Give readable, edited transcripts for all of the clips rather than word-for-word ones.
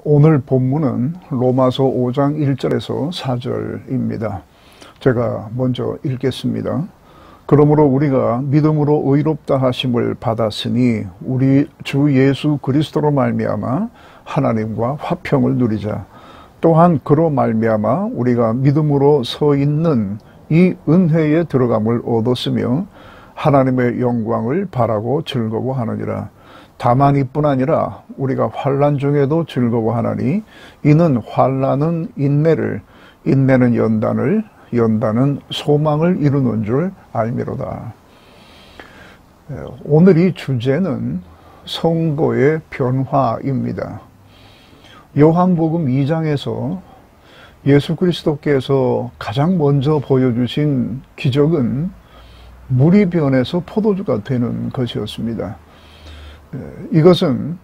오늘 본문은 로마서 5장 1절에서 4절입니다. 제가 먼저 읽겠습니다. 그러므로 우리가 믿음으로 의롭다 하심을 받았으니 우리 주 예수 그리스도로 말미암아 하나님과 화평을 누리자. 또한 그로 말미암아 우리가 믿음으로 서 있는 이 은혜에 들어감을 얻었으며 하나님의 영광을 바라고 즐거워하느니라. 다만 이뿐 아니라 우리가 환난 중에도 즐거워하나니 이는 환난은 인내를, 인내는 연단을, 연단은 소망을 이루는 줄 알미로다. 오늘 이 주제는 성도의 변화입니다. 요한복음 2장에서 예수 그리스도께서 가장 먼저 보여주신 기적은 물이 변해서 포도주가 되는 것이었습니다. 이것은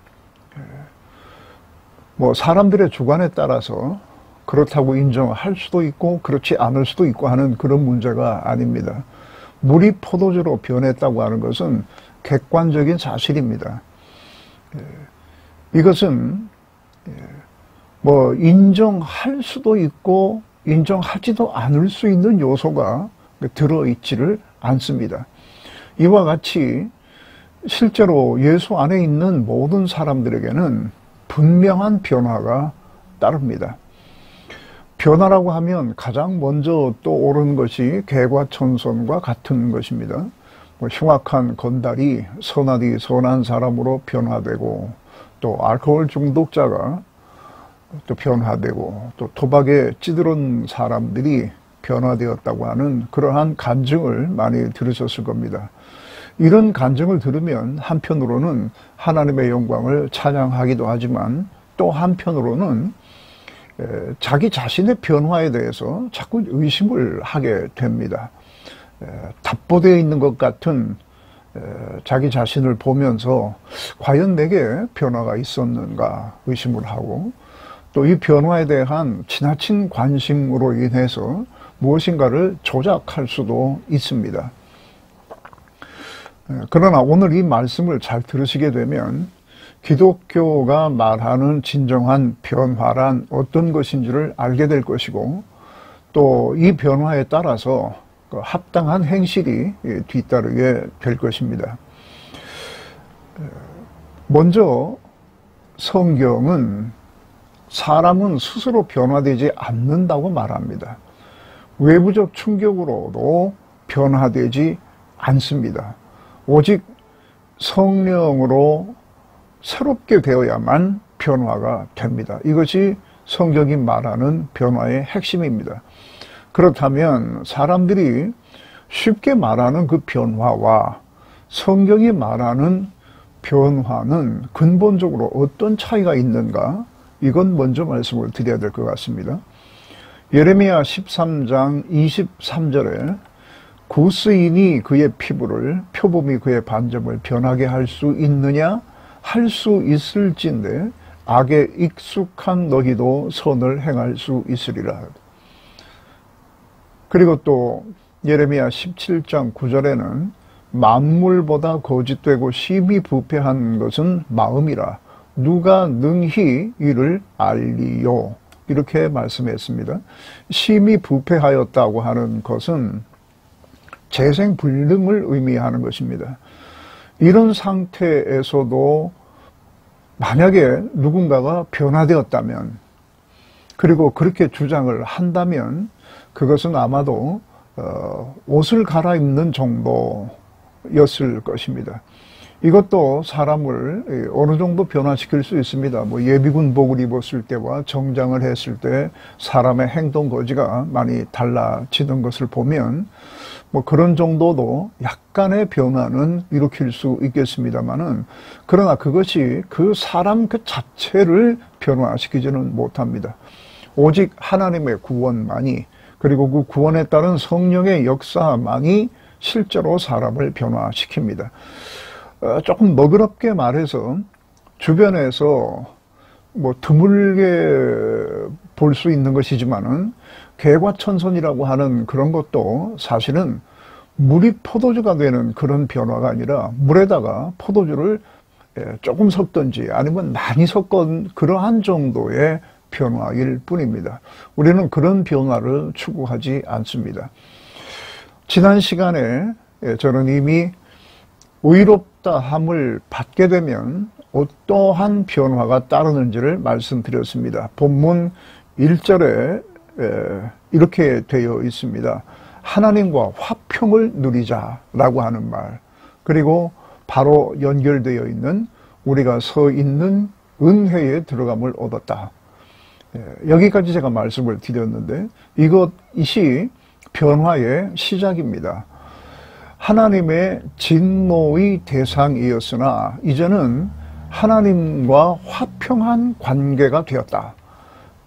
사람들의 주관에 따라서 그렇다고 인정할 수도 있고 그렇지 않을 수도 있고 하는 그런 문제가 아닙니다. 물이 포도주로 변했다고 하는 것은 객관적인 사실입니다. 이것은 인정할 수도 있고 인정하지도 않을 수 있는 요소가 들어있지를 않습니다. 이와 같이 실제로 예수 안에 있는 모든 사람들에게는 분명한 변화가 따릅니다. 변화라고 하면 가장 먼저 떠오르는 것이 개과천선과 같은 것입니다. 흉악한 건달이 선하디 선한 사람으로 변화되고, 또 알코올 중독자가 또 변화되고, 또 도박에 찌들은 사람들이 변화되었다고 하는 그러한 간증을 많이 들으셨을 겁니다. 이런 간증을 들으면 한편으로는 하나님의 영광을 찬양하기도 하지만 또 한편으로는 자기 자신의 변화에 대해서 자꾸 의심을 하게 됩니다. 답보되어 있는 것 같은 자기 자신을 보면서 과연 내게 변화가 있었는가 의심을 하고, 또 이 변화에 대한 지나친 관심으로 인해서 무엇인가를 조작할 수도 있습니다. 그러나 오늘 이 말씀을 잘 들으시게 되면 기독교가 말하는 진정한 변화란 어떤 것인지를 알게 될 것이고, 또 이 변화에 따라서 합당한 행실이 뒤따르게 될 것입니다. 먼저 성경은 사람은 스스로 변화되지 않는다고 말합니다. 외부적 충격으로도 변화되지 않습니다. 오직 성령으로 새롭게 되어야만 변화가 됩니다. 이것이 성경이 말하는 변화의 핵심입니다. 그렇다면 사람들이 쉽게 말하는 그 변화와 성경이 말하는 변화는 근본적으로 어떤 차이가 있는가? 이건 먼저 말씀을 드려야 될 것 같습니다. 예레미야 13장 23절에 구스인이 그의 피부를, 표범이 그의 반점을 변하게 할 수 있느냐? 할 수 있을진데 악에 익숙한 너희도 선을 행할 수 있으리라. 그리고 또 예레미야 17장 9절에는 만물보다 거짓되고 심히 부패한 것은 마음이라 누가 능히 이를 알리요. 이렇게 말씀했습니다. 심히 부패하였다고 하는 것은 재생불능을 의미하는 것입니다. 이런 상태에서도 만약에 누군가가 변화되었다면, 그리고 그렇게 주장을 한다면 그것은 아마도 옷을 갈아입는 정도였을 것입니다. 이것도 사람을 어느 정도 변화시킬 수 있습니다. 예비군복을 입었을 때와 정장을 했을 때 사람의 행동 거지가 많이 달라지는 것을 보면 그런 정도도 약간의 변화는 일으킬 수 있겠습니다만은, 그러나 그것이 그 사람 그 자체를 변화시키지는 못합니다. 오직 하나님의 구원만이, 그리고 그 구원에 따른 성령의 역사만이 실제로 사람을 변화시킵니다. 조금 너그럽게 말해서 주변에서 드물게 볼 수 있는 것이지만은 개과천선이라고 하는 그런 것도 사실은 물이 포도주가 되는 그런 변화가 아니라 물에다가 포도주를 조금 섞든지 아니면 많이 섞은 그러한 정도의 변화일 뿐입니다. 우리는 그런 변화를 추구하지 않습니다. 지난 시간에 저는 이미 의롭다함을 받게 되면 어떠한 변화가 따르는지를 말씀드렸습니다. 본문 1절에 이렇게 되어 있습니다. 하나님과 화평을 누리자라고 하는 말, 그리고 바로 연결되어 있는 우리가 서 있는 은혜에 들어감을 얻었다. 여기까지 제가 말씀을 드렸는데 이것이 변화의 시작입니다. 하나님의 진노의 대상이었으나 이제는 하나님과 화평한 관계가 되었다.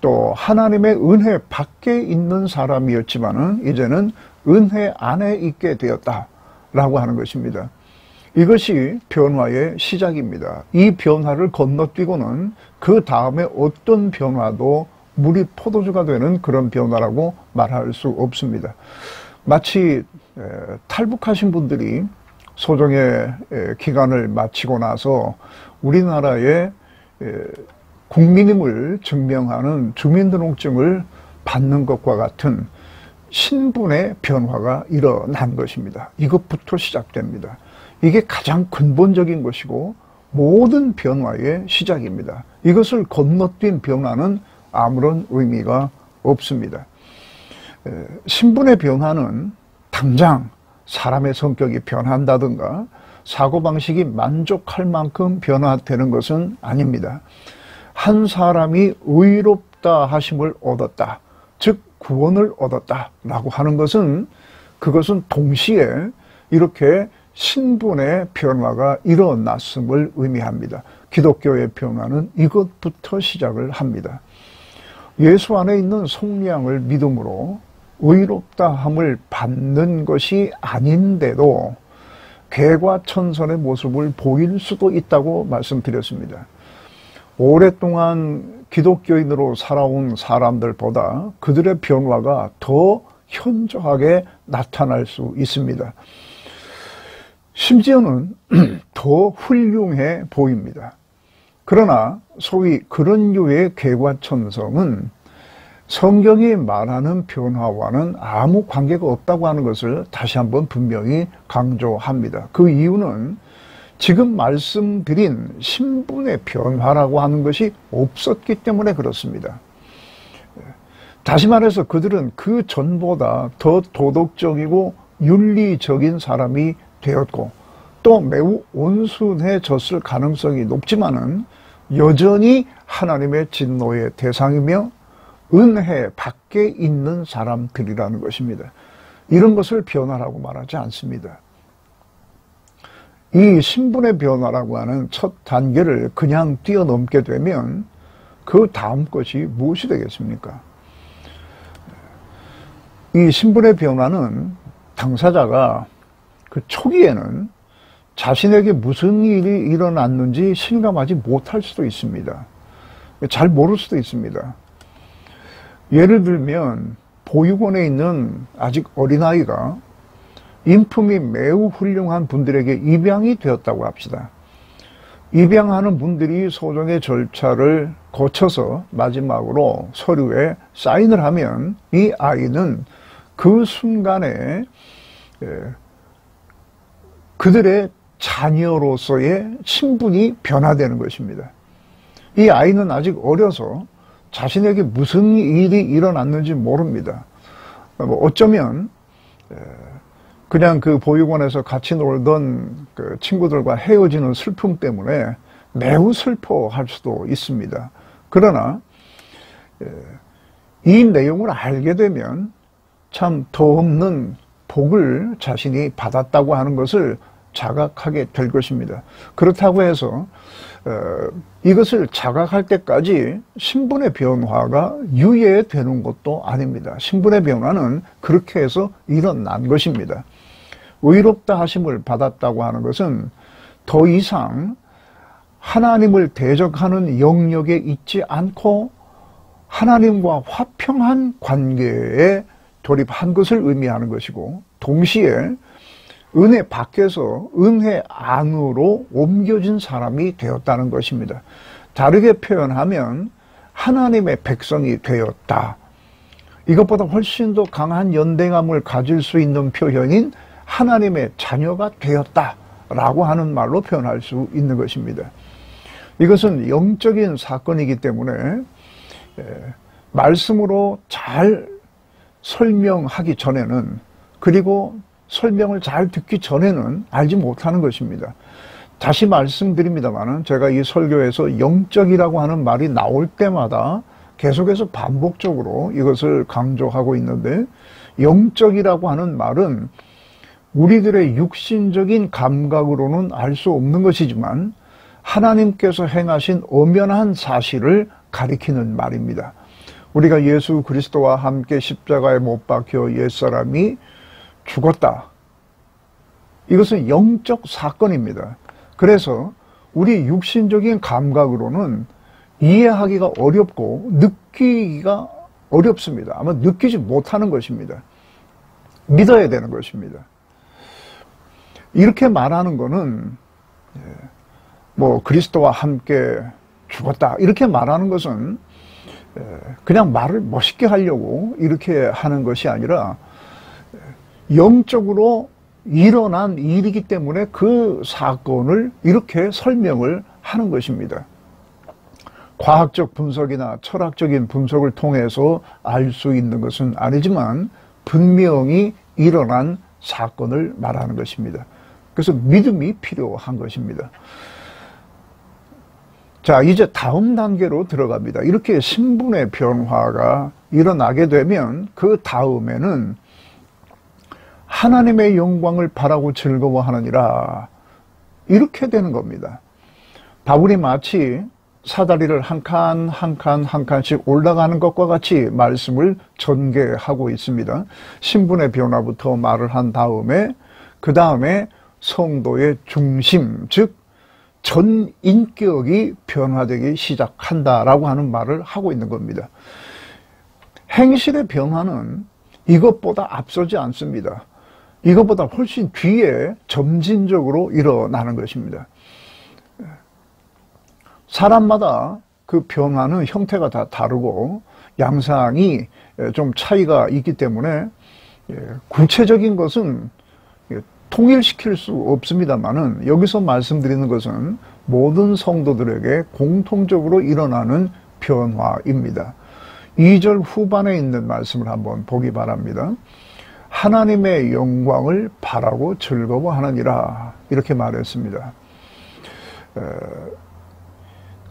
또 하나님의 은혜 밖에 있는 사람이었지만은 이제는 은혜 안에 있게 되었다라고 하는 것입니다. 이것이 변화의 시작입니다. 이 변화를 건너뛰고는 그 다음에 어떤 변화도 물이 포도주가 되는 그런 변화라고 말할 수 없습니다. 마치 탈북하신 분들이 소정의 기간을 마치고 나서 우리나라의 국민임을 증명하는 주민등록증을 받는 것과 같은 신분의 변화가 일어난 것입니다. 이것부터 시작됩니다. 이게 가장 근본적인 것이고 모든 변화의 시작입니다. 이것을 건너뛴 변화는 아무런 의미가 없습니다. 신분의 변화는 당장 사람의 성격이 변한다든가 사고방식이 만족할 만큼 변화되는 것은 아닙니다. 한 사람이 의롭다 하심을 얻었다, 즉 구원을 얻었다라고 하는 것은 그것은 동시에 이렇게 신분의 변화가 일어났음을 의미합니다. 기독교의 변화는 이것부터 시작을 합니다. 예수 안에 있는 속량을 믿음으로 의롭다함을 받는 것이 아닌데도 개과천선의 모습을 보일 수도 있다고 말씀드렸습니다. 오랫동안 기독교인으로 살아온 사람들보다 그들의 변화가 더 현저하게 나타날 수 있습니다. 심지어는 더 훌륭해 보입니다. 그러나 소위 그런 류의 개과천성은 성경이 말하는 변화와는 아무 관계가 없다고 하는 것을 다시 한번 분명히 강조합니다. 그 이유는 지금 말씀드린 신분의 변화라고 하는 것이 없었기 때문에 그렇습니다. 다시 말해서 그들은 그 전보다 더 도덕적이고 윤리적인 사람이 되었고 또 매우 온순해졌을 가능성이 높지만은 여전히 하나님의 진노의 대상이며 은혜 밖에 있는 사람들이라는 것입니다. 이런 것을 변화라고 말하지 않습니다. 이 신분의 변화라고 하는 첫 단계를 그냥 뛰어넘게 되면 그 다음 것이 무엇이 되겠습니까? 이 신분의 변화는 당사자가 그 초기에는 자신에게 무슨 일이 일어났는지 실감하지 못할 수도 있습니다. 잘 모를 수도 있습니다. 예를 들면 보육원에 있는 아직 어린아이가 인품이 매우 훌륭한 분들에게 입양이 되었다고 합시다. 입양하는 분들이 소정의 절차를 거쳐서 마지막으로 서류에 사인을 하면 이 아이는 그 순간에 그들의 자녀로서의 신분이 변화되는 것입니다. 이 아이는 아직 어려서 자신에게 무슨 일이 일어났는지 모릅니다. 어쩌면 그냥 그 보육원에서 같이 놀던 그 친구들과 헤어지는 슬픔 때문에 매우 슬퍼할 수도 있습니다. 그러나 이 내용을 알게 되면 참 더없는 복을 자신이 받았다고 하는 것을 자각하게 될 것입니다. 그렇다고 해서 이것을 자각할 때까지 신분의 변화가 유예되는 것도 아닙니다. 신분의 변화는 그렇게 해서 일어난 것입니다. 의롭다 하심을 받았다고 하는 것은 더 이상 하나님을 대적하는 영역에 있지 않고 하나님과 화평한 관계에 돌입한 것을 의미하는 것이고, 동시에 은혜 밖에서 은혜 안으로 옮겨진 사람이 되었다는 것입니다. 다르게 표현하면 하나님의 백성이 되었다. 이것보다 훨씬 더 강한 연대감을 가질 수 있는 표현인 하나님의 자녀가 되었다라고 하는 말로 표현할 수 있는 것입니다. 이것은 영적인 사건이기 때문에 말씀으로 잘 설명하기 전에는, 그리고 설명을 잘 듣기 전에는 알지 못하는 것입니다. 다시 말씀드립니다만 제가 이 설교에서 영적이라고 하는 말이 나올 때마다 계속해서 반복적으로 이것을 강조하고 있는데, 영적이라고 하는 말은 우리들의 육신적인 감각으로는 알 수 없는 것이지만 하나님께서 행하신 엄연한 사실을 가리키는 말입니다. 우리가 예수 그리스도와 함께 십자가에 못 박혀 옛사람이 죽었다. 이것은 영적 사건입니다. 그래서 우리 육신적인 감각으로는 이해하기가 어렵고 느끼기가 어렵습니다. 아마 느끼지 못하는 것입니다. 믿어야 되는 것입니다. 이렇게 말하는 것은 그리스도와 함께 죽었다 이렇게 말하는 것은 그냥 말을 멋있게 하려고 이렇게 하는 것이 아니라 영적으로 일어난 일이기 때문에 그 사건을 이렇게 설명을 하는 것입니다. 과학적 분석이나 철학적인 분석을 통해서 알 수 있는 것은 아니지만 분명히 일어난 사건을 말하는 것입니다. 그래서 믿음이 필요한 것입니다. 자, 이제 다음 단계로 들어갑니다. 이렇게 신분의 변화가 일어나게 되면 그 다음에는 하나님의 영광을 바라고 즐거워하느니라, 이렇게 되는 겁니다. 바울이 마치 사다리를 한 칸 한 칸 한 칸씩 올라가는 것과 같이 말씀을 전개하고 있습니다. 신분의 변화부터 말을 한 다음에 그 다음에 성도의 중심, 즉 전 인격이 변화되기 시작한다라고 하는 말을 하고 있는 겁니다. 행실의 변화는 이것보다 앞서지 않습니다. 이것보다 훨씬 뒤에 점진적으로 일어나는 것입니다. 사람마다 그 변화는 형태가 다 다르고 양상이 좀 차이가 있기 때문에 구체적인 것은 통일시킬 수 없습니다만은, 여기서 말씀드리는 것은 모든 성도들에게 공통적으로 일어나는 변화입니다. 2절 후반에 있는 말씀을 한번 보기 바랍니다. 하나님의 영광을 바라고 즐거워하느니라, 이렇게 말했습니다.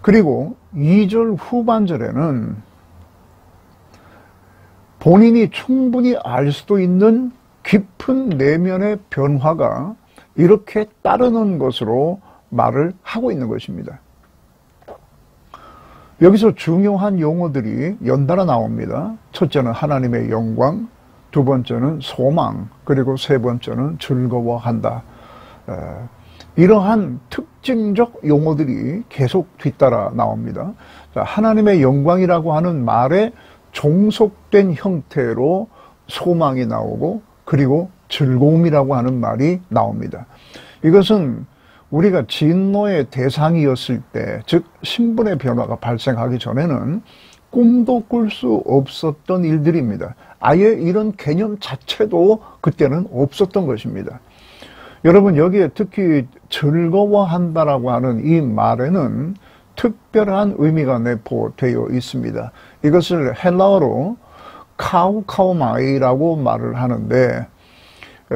그리고 2절 후반절에는 본인이 충분히 알 수도 있는 깊은 내면의 변화가 이렇게 따르는 것으로 말을 하고 있는 것입니다. 여기서 중요한 용어들이 연달아 나옵니다. 첫째는 하나님의 영광, 두 번째는 소망, 그리고 세 번째는 즐거워한다. 이러한 특징적 용어들이 계속 뒤따라 나옵니다. 자, 하나님의 영광이라고 하는 말에 종속된 형태로 소망이 나오고, 그리고 즐거움이라고 하는 말이 나옵니다. 이것은 우리가 진노의 대상이었을 때, 즉 신분의 변화가 발생하기 전에는 꿈도 꿀 수 없었던 일들입니다. 아예 이런 개념 자체도 그때는 없었던 것입니다. 여러분, 여기에 특히 즐거워한다라고 하는 이 말에는 특별한 의미가 내포되어 있습니다. 이것을 헬라어로 카우카우마이라고 말을 하는데,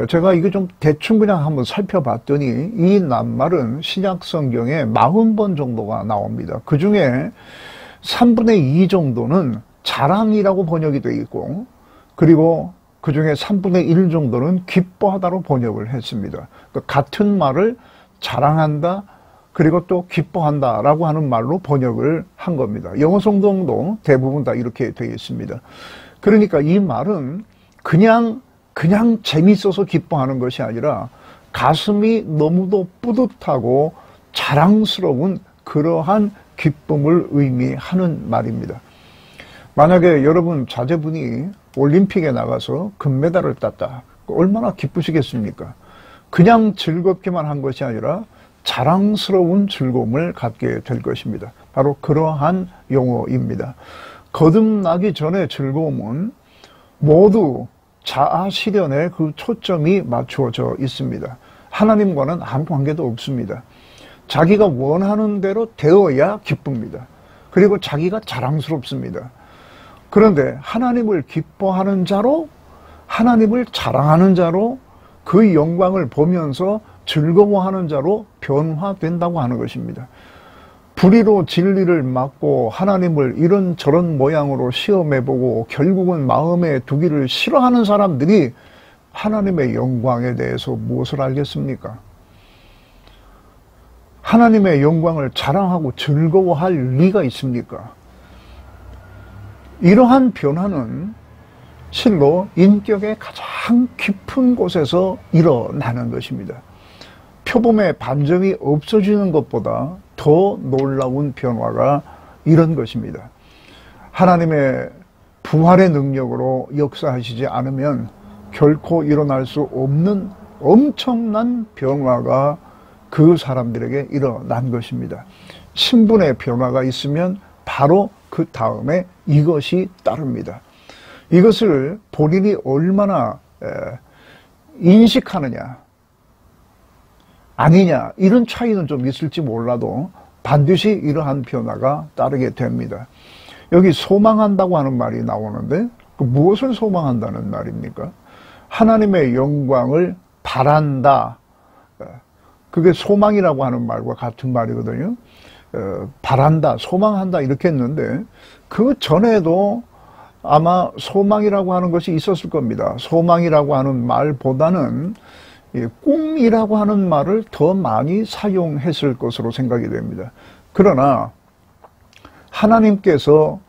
제가 이거 좀 대충 그냥 한번 살펴봤더니 이 낱말은 신약 성경에 40번 정도가 나옵니다. 그 중에 3분의 2 정도는 자랑이라고 번역이 되어 있고, 그리고 그 중에 3분의 1 정도는 기뻐하다로 번역을 했습니다. 같은 말을 자랑한다, 그리고 또 기뻐한다라고 하는 말로 번역을 한 겁니다. 영어 성경도 대부분 다 이렇게 되어 있습니다. 그러니까 이 말은 그냥 재밌어서 기뻐하는 것이 아니라 가슴이 너무도 뿌듯하고 자랑스러운 그러한 기쁨을 의미하는 말입니다. 만약에 여러분 자제분이 올림픽에 나가서 금메달을 땄다. 얼마나 기쁘시겠습니까? 그냥 즐겁기만 한 것이 아니라 자랑스러운 즐거움을 갖게 될 것입니다. 바로 그러한 용어입니다. 거듭나기 전의 즐거움은 모두 자아 실현에 그 초점이 맞추어져 있습니다. 하나님과는 아무 관계도 없습니다. 자기가 원하는 대로 되어야 기쁩니다. 그리고 자기가 자랑스럽습니다. 그런데 하나님을 기뻐하는 자로, 하나님을 자랑하는 자로, 그 영광을 보면서 즐거워하는 자로 변화된다고 하는 것입니다. 불의로 진리를 막고 하나님을 이런저런 모양으로 시험해보고 결국은 마음에 두기를 싫어하는 사람들이 하나님의 영광에 대해서 무엇을 알겠습니까? 하나님의 영광을 자랑하고 즐거워할 리가 있습니까? 이러한 변화는 실로 인격의 가장 깊은 곳에서 일어나는 것입니다. 표범의 반점이 없어지는 것보다 더 놀라운 변화가 이런 것입니다. 하나님의 부활의 능력으로 역사하시지 않으면 결코 일어날 수 없는 엄청난 변화가 그 사람들에게 일어난 것입니다. 신분의 변화가 있으면 바로 그 다음에 이것이 따릅니다. 이것을 본인이 얼마나 인식하느냐 아니냐 이런 차이는 좀 있을지 몰라도 반드시 이러한 변화가 따르게 됩니다. 여기 소망한다고 하는 말이 나오는데 그 무엇을 소망한다는 말입니까? 하나님의 영광을 바란다. 그게 소망이라고 하는 말과 같은 말이거든요. 바란다, 소망한다 이렇게 했는데 그 전에도 아마 소망이라고 하는 것이 있었을 겁니다. 소망이라고 하는 말보다는 꿈이라고 하는 말을 더 많이 사용했을 것으로 생각이 됩니다. 그러나 하나님께서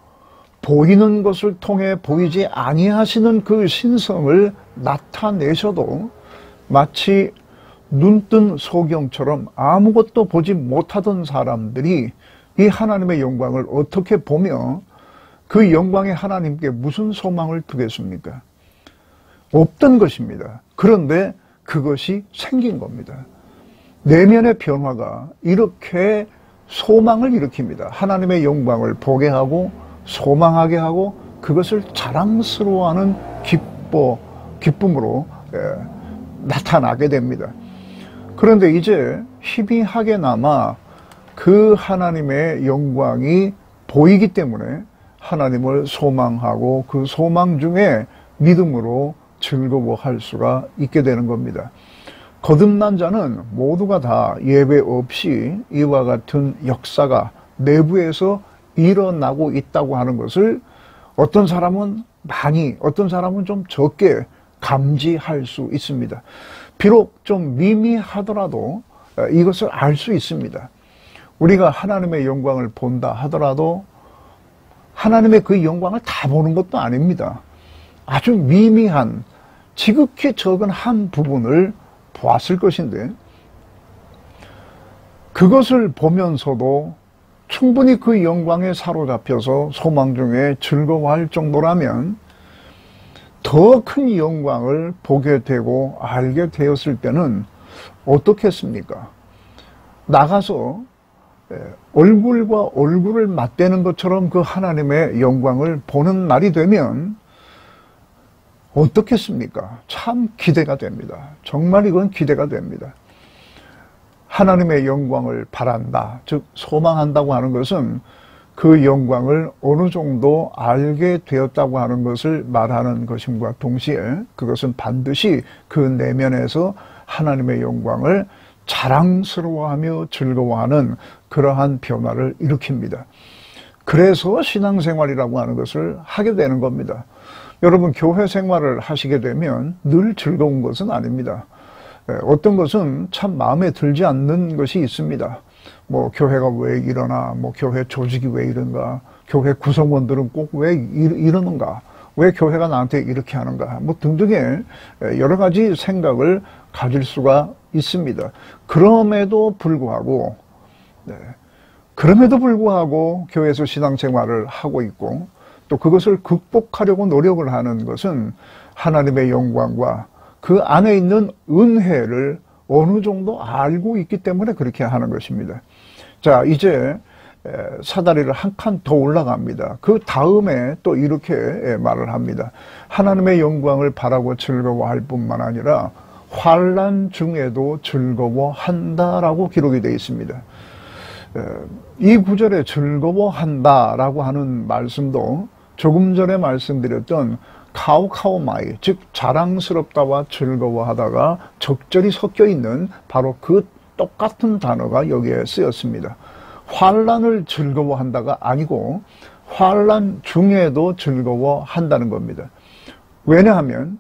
보이는 것을 통해 보이지 아니하시는 그 신성을 나타내셔도 마치 눈뜬 소경처럼 아무것도 보지 못하던 사람들이 이 하나님의 영광을 어떻게 보며 그 영광의 하나님께 무슨 소망을 두겠습니까? 없던 것입니다. 그런데 그것이 생긴 겁니다. 내면의 변화가 이렇게 소망을 일으킵니다. 하나님의 영광을 보게 하고 소망하게 하고 그것을 자랑스러워하는 기쁨으로 나타나게 됩니다. 그런데 이제 희미하게나마 그 하나님의 영광이 보이기 때문에 하나님을 소망하고 그 소망 중에 믿음으로 즐거워할 수가 있게 되는 겁니다. 거듭난 자는 모두가 다 예외 없이 이와 같은 역사가 내부에서 일어나고 있다고 하는 것을 어떤 사람은 많이, 어떤 사람은 좀 적게 감지할 수 있습니다. 비록 좀 미미하더라도 이것을 알 수 있습니다. 우리가 하나님의 영광을 본다 하더라도 하나님의 그 영광을 다 보는 것도 아닙니다. 아주 미미한, 지극히 적은 한 부분을 보았을 것인데 그것을 보면서도 충분히 그 영광에 사로잡혀서 소망 중에 즐거워할 정도라면 더 큰 영광을 보게 되고 알게 되었을 때는 어떻겠습니까? 나가서 얼굴과 얼굴을 맞대는 것처럼 그 하나님의 영광을 보는 날이 되면 어떻겠습니까? 참 기대가 됩니다. 정말 이건 기대가 됩니다. 하나님의 영광을 바란다, 즉 소망한다고 하는 것은 그 영광을 어느 정도 알게 되었다고 하는 것을 말하는 것임과 동시에 그것은 반드시 그 내면에서 하나님의 영광을 자랑스러워하며 즐거워하는 그러한 변화를 일으킵니다. 그래서 신앙생활이라고 하는 것을 하게 되는 겁니다. 여러분, 교회 생활을 하시게 되면 늘 즐거운 것은 아닙니다. 어떤 것은 참 마음에 들지 않는 것이 있습니다. 뭐 교회가 왜 이러나, 뭐 교회 조직이 왜 이런가, 교회 구성원들은 꼭 왜 이러는가, 왜 교회가 나한테 이렇게 하는가, 뭐 등등의 여러 가지 생각을 가질 수가 있습니다. 그럼에도 불구하고 교회에서 신앙생활을 하고 있고 또 그것을 극복하려고 노력을 하는 것은 하나님의 영광과 그 안에 있는 은혜를 어느 정도 알고 있기 때문에 그렇게 하는 것입니다. 자, 이제 사다리를 한 칸 더 올라갑니다. 그 다음에 또 이렇게 말을 합니다. 하나님의 영광을 바라고 즐거워할 뿐만 아니라 환난 중에도 즐거워한다라고 기록이 되어 있습니다. 이 구절에 즐거워한다라고 하는 말씀도 조금 전에 말씀드렸던 카우카우마이, 즉 자랑스럽다와 즐거워하다가 적절히 섞여 있는 바로 그 똑같은 단어가 여기에 쓰였습니다. 환난을 즐거워한다가 아니고 환난 중에도 즐거워한다는 겁니다. 왜냐하면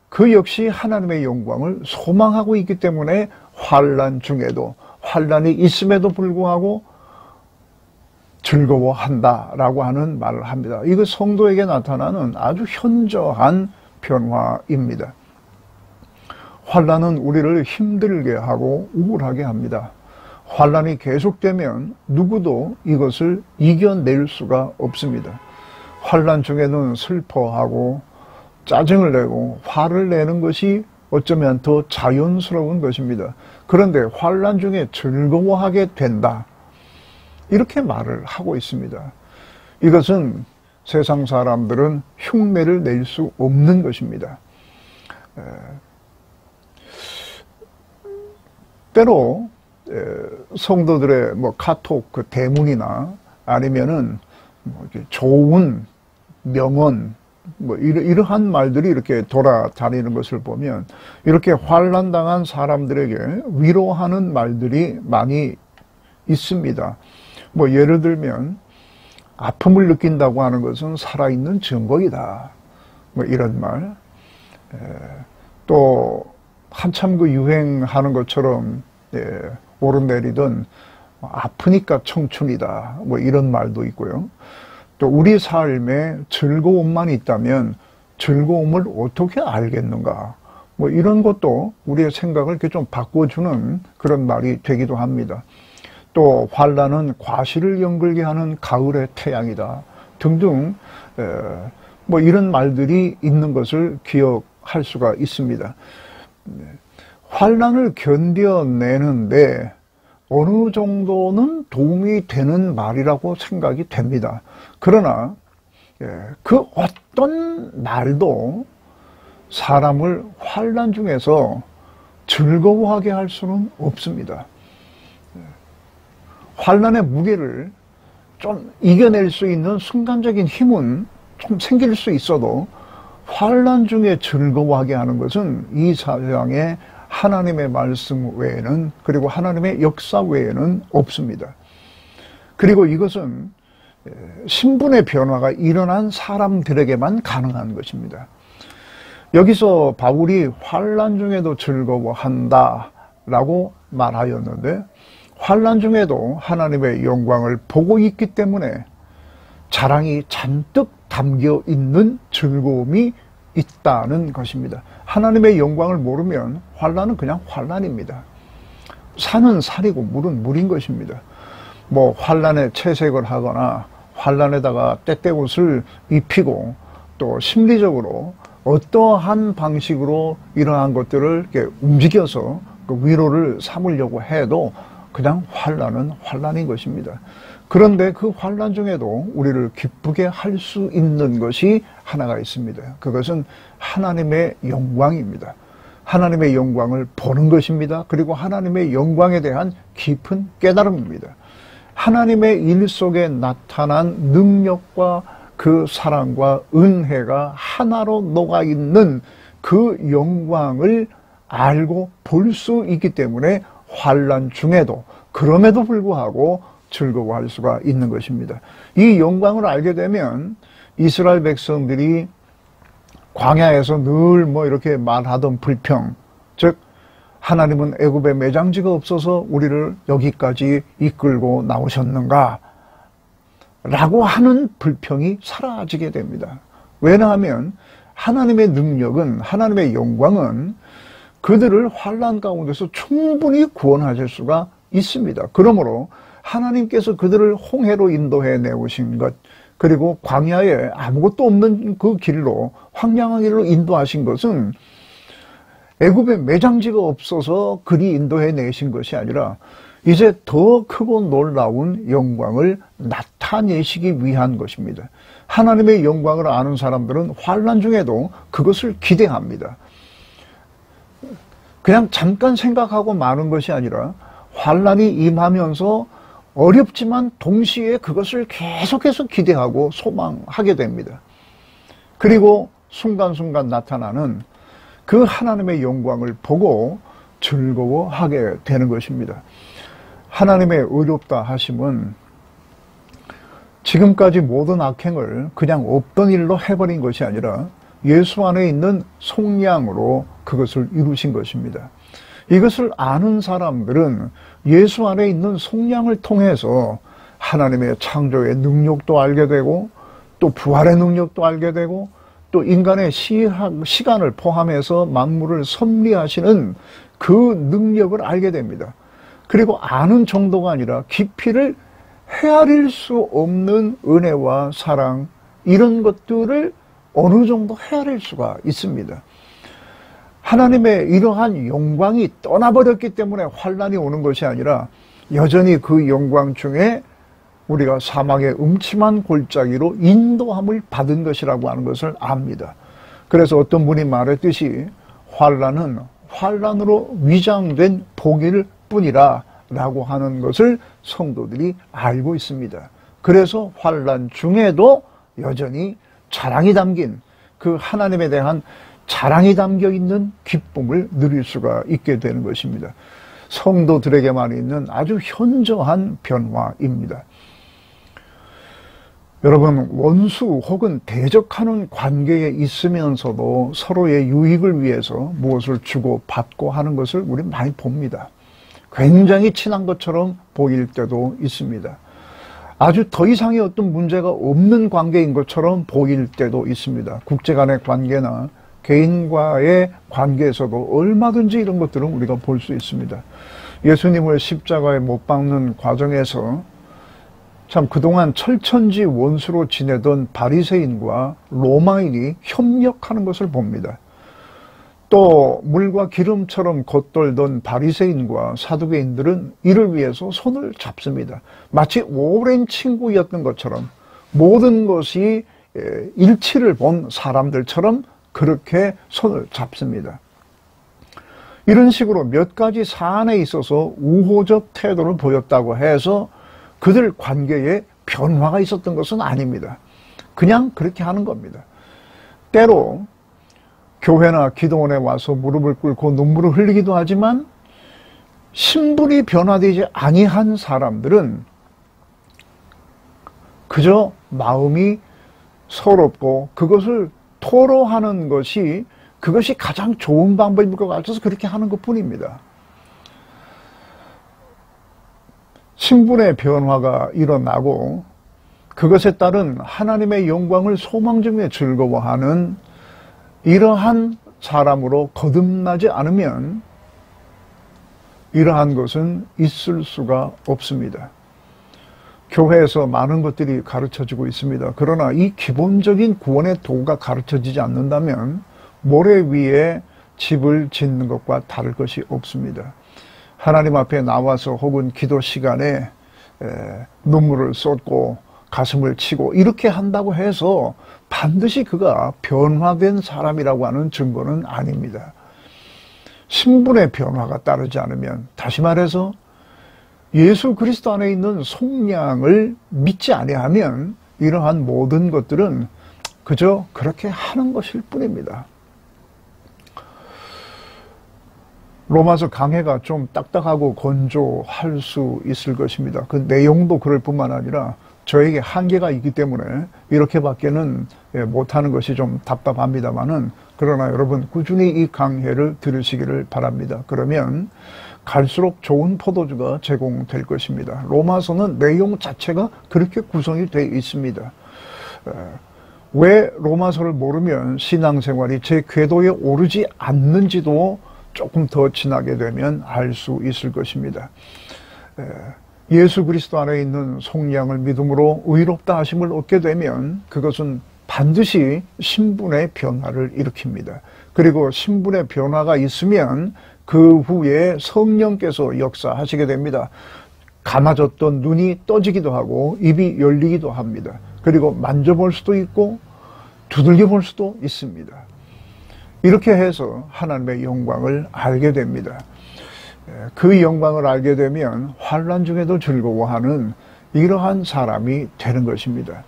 그 역시 하나님의 영광을 소망하고 있기 때문에 환난 중에도, 환난이 있음에도 불구하고 즐거워한다라고 하는 말을 합니다. 이거 성도에게 나타나는 아주 현저한 변화입니다. 환난은 우리를 힘들게 하고 우울하게 합니다. 환난이 계속되면 누구도 이것을 이겨낼 수가 없습니다. 환난 중에는 슬퍼하고 짜증을 내고 화를 내는 것이 어쩌면 더 자연스러운 것입니다. 그런데 환난 중에 즐거워하게 된다, 이렇게 말을 하고 있습니다. 이것은 세상 사람들은 흉내를 낼 수 없는 것입니다. 때로 성도들의 카톡 그 대문이나 아니면은 좋은 명언 이러한 말들이 이렇게 돌아다니는 것을 보면 이렇게 환난 당한 사람들에게 위로하는 말들이 많이 있습니다. 예를 들면 아픔을 느낀다고 하는 것은 살아있는 증거이다, 이런 말. 또 한참 그 유행하는 것처럼 오르내리던 아프니까 청춘이다, 이런 말도 있고요. 또 우리 삶에 즐거움만 있다면 즐거움을 어떻게 알겠는가, 이런 것도 우리의 생각을 이렇게 좀 바꿔주는 그런 말이 되기도 합니다. 또 환난은 과실을 연글게 하는 가을의 태양이다 등등 이런 말들이 있는 것을 기억할 수가 있습니다. 환난을 견뎌내는데 어느 정도는 도움이 되는 말이라고 생각이 됩니다. 그러나 그 어떤 말도 사람을 환난 중에서 즐거워하게 할 수는 없습니다. 환난의 무게를 좀 이겨낼 수 있는 순간적인 힘은 좀 생길 수 있어도 환난 중에 즐거워하게 하는 것은 이 세상에 하나님의 말씀 외에는, 그리고 하나님의 역사 외에는 없습니다. 그리고 이것은 신분의 변화가 일어난 사람들에게만 가능한 것입니다. 여기서 바울이 환난 중에도 즐거워한다 라고 말하였는데, 환난 중에도 하나님의 영광을 보고 있기 때문에 자랑이 잔뜩 담겨 있는 즐거움이 있다는 것입니다. 하나님의 영광을 모르면 환난은 그냥 환난입니다. 산은 산이고 물은 물인 것입니다. 환난에 채색을 하거나 환난에다가 때때옷을 입히고 또 심리적으로 어떠한 방식으로 이러한 것들을 이렇게 움직여서 그 위로를 삼으려고 해도 그냥 환난은 환난인 것입니다. 그런데 그 환난 중에도 우리를 기쁘게 할 수 있는 것이 하나가 있습니다. 그것은 하나님의 영광입니다. 하나님의 영광을 보는 것입니다. 그리고 하나님의 영광에 대한 깊은 깨달음입니다. 하나님의 일 속에 나타난 능력과 그 사랑과 은혜가 하나로 녹아있는 그 영광을 알고 볼 수 있기 때문에 환난 중에도, 그럼에도 불구하고 즐거워할 수가 있는 것입니다. 이 영광을 알게 되면 이스라엘 백성들이 광야에서 늘 이렇게 말하던 불평, 즉 하나님은 애굽에 매장지가 없어서 우리를 여기까지 이끌고 나오셨는가 라고 하는 불평이 사라지게 됩니다. 왜냐하면 하나님의 능력은, 하나님의 영광은 그들을 환난 가운데서 충분히 구원하실 수가 있습니다. 그러므로 하나님께서 그들을 홍해로 인도해 내오신 것, 그리고 광야에 아무것도 없는 그 길로, 황량한 길로 인도하신 것은 애굽에 매장지가 없어서 그리 인도해 내신 것이 아니라 이제 더 크고 놀라운 영광을 나타내시기 위한 것입니다. 하나님의 영광을 아는 사람들은 환난 중에도 그것을 기대합니다. 그냥 잠깐 생각하고 마는 것이 아니라 환난이 임하면서 어렵지만 동시에 그것을 계속해서 기대하고 소망하게 됩니다. 그리고 순간순간 나타나는 그 하나님의 영광을 보고 즐거워하게 되는 것입니다. 하나님의 의롭다 하심은 지금까지 모든 악행을 그냥 없던 일로 해버린 것이 아니라 예수 안에 있는 속량으로 그것을 이루신 것입니다. 이것을 아는 사람들은 예수 안에 있는 속량을 통해서 하나님의 창조의 능력도 알게 되고 또 부활의 능력도 알게 되고 또 인간의 시간을 포함해서 만물을 섭리하시는 그 능력을 알게 됩니다. 그리고 아는 정도가 아니라 깊이를 헤아릴 수 없는 은혜와 사랑, 이런 것들을 어느 정도 헤아릴 수가 있습니다. 하나님의 이러한 영광이 떠나버렸기 때문에 환난이 오는 것이 아니라 여전히 그 영광 중에 우리가 사망의 음침한 골짜기로 인도함을 받은 것이라고 하는 것을 압니다. 그래서 어떤 분이 말했듯이 환난은 환난으로 위장된 복일 뿐이라 라고 하는 것을 성도들이 알고 있습니다. 그래서 환난 중에도 여전히 자랑이 담긴, 그 하나님에 대한 자랑이 담겨 있는 기쁨을 누릴 수가 있게 되는 것입니다. 성도들에게만 있는 아주 현저한 변화입니다. 여러분, 원수 혹은 대적하는 관계에 있으면서도 서로의 유익을 위해서 무엇을 주고 받고 하는 것을 우리 많이 봅니다. 굉장히 친한 것처럼 보일 때도 있습니다. 아주 더 이상의 어떤 문제가 없는 관계인 것처럼 보일 때도 있습니다. 국제 간의 관계나 개인과의 관계에서도 얼마든지 이런 것들은 우리가 볼 수 있습니다. 예수님을 십자가에 못 박는 과정에서 참 그동안 철천지 원수로 지내던 바리새인과 로마인이 협력하는 것을 봅니다. 또 물과 기름처럼 겉돌던 바리새인과 사두개인들은 이를 위해서 손을 잡습니다. 마치 오랜 친구였던 것처럼 모든 것이 일치를 본 사람들처럼 그렇게 손을 잡습니다. 이런 식으로 몇 가지 사안에 있어서 우호적 태도를 보였다고 해서 그들 관계에 변화가 있었던 것은 아닙니다. 그냥 그렇게 하는 겁니다. 때로 교회나 기도원에 와서 무릎을 꿇고 눈물을 흘리기도 하지만 신분이 변화되지 아니한 사람들은 그저 마음이 서럽고 그것을 토로하는 것이 그것이 가장 좋은 방법일 것 같아서 그렇게 하는 것뿐입니다. 신분의 변화가 일어나고 그것에 따른 하나님의 영광을 소망 중에 즐거워하는 이러한 사람으로 거듭나지 않으면 이러한 것은 있을 수가 없습니다. 교회에서 많은 것들이 가르쳐지고 있습니다. 그러나 이 기본적인 구원의 도가 가르쳐지지 않는다면 모래 위에 집을 짓는 것과 다를 것이 없습니다. 하나님 앞에 나와서 혹은 기도 시간에 눈물을 쏟고 가슴을 치고 이렇게 한다고 해서 반드시 그가 변화된 사람이라고 하는 증거는 아닙니다. 신분의 변화가 따르지 않으면, 다시 말해서 예수 그리스도 안에 있는 속량을 믿지 아니하면 이러한 모든 것들은 그저 그렇게 하는 것일 뿐입니다. 로마서 강해가 좀 딱딱하고 건조할 수 있을 것입니다. 그 내용도 그럴 뿐만 아니라 저에게 한계가 있기 때문에 이렇게밖에는 못하는 것이 좀 답답합니다만은, 그러나 여러분 꾸준히 이 강해를 들으시기를 바랍니다. 그러면 갈수록 좋은 포도주가 제공될 것입니다. 로마서는 내용 자체가 그렇게 구성이 되어 있습니다. 왜 로마서를 모르면 신앙생활이 제 궤도에 오르지 않는지도 조금 더 지나게 되면 알 수 있을 것입니다. 예수 그리스도 안에 있는 속량을 믿음으로 의롭다 하심을 얻게 되면 그것은 반드시 신분의 변화를 일으킵니다. 그리고 신분의 변화가 있으면 그 후에 성령께서 역사하시게 됩니다. 감아졌던 눈이 떠지기도 하고 입이 열리기도 합니다. 그리고 만져볼 수도 있고 두들겨 볼 수도 있습니다. 이렇게 해서 하나님의 영광을 알게 됩니다. 그 영광을 알게 되면 환난 중에도 즐거워하는 이러한 사람이 되는 것입니다.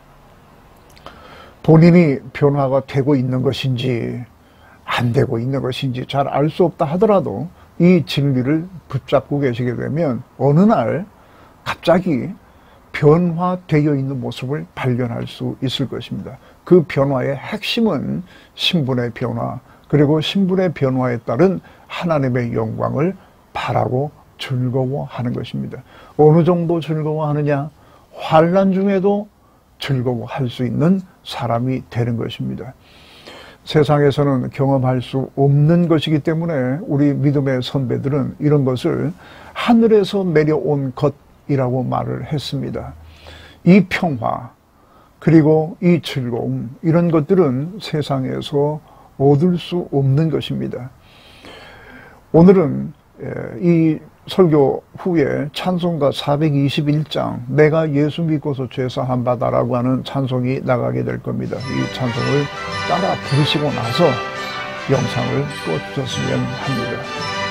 본인이 변화가 되고 있는 것인지 안 되고 있는 것인지 잘 알 수 없다 하더라도 이 진리를 붙잡고 계시게 되면 어느 날 갑자기 변화되어 있는 모습을 발견할 수 있을 것입니다. 그 변화의 핵심은 신분의 변화, 그리고 신분의 변화에 따른 하나님의 영광을 바라고 즐거워하는 것입니다. 어느 정도 즐거워하느냐? 환난 중에도 즐거워할 수 있는 사람이 되는 것입니다. 세상에서는 경험할 수 없는 것이기 때문에 우리 믿음의 선배들은 이런 것을 하늘에서 내려온 것이라고 말을 했습니다. 이 평화, 그리고 이 즐거움, 이런 것들은 세상에서 얻을 수 없는 것입니다. 오늘은 이 설교 후에 찬송가 421장 내가 예수 믿고서 죄사함 받아라고 하는 찬송이 나가게 될 겁니다. 이 찬송을 따라 부르시고 나서 영상을 꺼주셨으면 합니다.